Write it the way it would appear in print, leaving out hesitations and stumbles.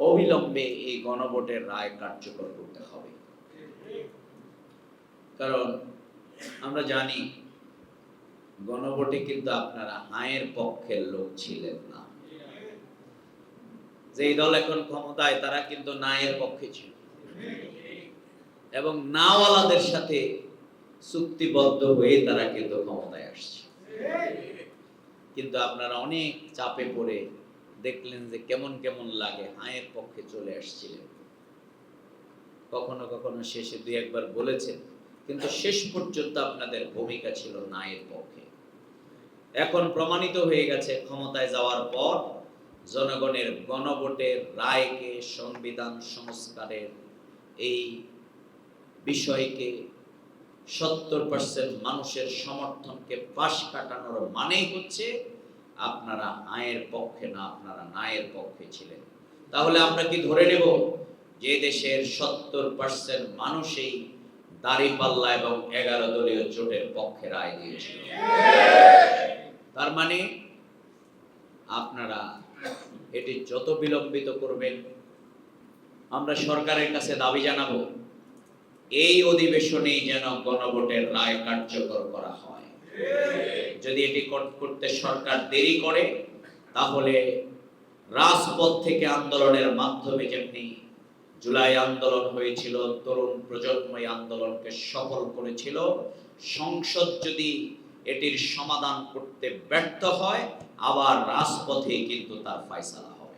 অবিলম্বে এই গণভোটের রায় কার্যকর করতে হবে। কারণ আমরা জানি গণভোটে কিন্তু আপনারা হায়ের পক্ষের লোক ছিলেন না। যে দল এখন ক্ষমতায় তারা কিন্তু নায়ের পক্ষে ছিল এবং নাওয়ালাদের সাথে চুক্তিবদ্ধ হয়ে তারা কিন্তু ক্ষমতায় আসছে। কিন্তু আপনারা অনেক চাপে পড়ে দেখলেন যে কেমন কেমন লাগে, হায়ের পক্ষে চলে আসছিলেন। কখনো কখনো শেষে দুই একবার বলেছেন, কিন্তু শেষ পর্যন্ত আপনাদের ভূমিকা ছিল নায়ের পক্ষে। এখন প্রমাণিত হয়ে গেছে ক্ষমতায় যাওয়ার পর জনগণের গণভোটের রায়কে, সংবিধান সংস্কারের এই বিষয়কে 70% মানুষের সমর্থনকে পাশ কাটানোর মানেই হচ্ছে আপনারা আয়ের পক্ষে না, আপনারা নায়ের পক্ষে ছিলেন। তাহলে আমরা কি ধরে নেব যে দেশের 70% মানুষই দাঁড়িপাল্লা এবং 11 দলীয় জোটের পক্ষে রায় দিয়েছিল? তার মানে আপনারা এটি যত বিলম্বিত করবেন, আমরা সরকারের কাছে দাবি জানাবো এই অধিবেশনেই যেন গণভোটের রায় কার্যকর করা হয়। যদি এটি করতে সরকার দেরি করে, তাহলে রাজপথ থেকে আন্দোলনের মাধ্যমে যেমনি জুলাই আন্দোলন হয়েছিল, তরুণ প্রজন্মই আন্দোলনকে সফল করেছিল, সংসদ যদি এটির সমাধান করতে ব্যর্থ হয়, আবার রাজপথে কিন্তু তার ফয়সালা হবে।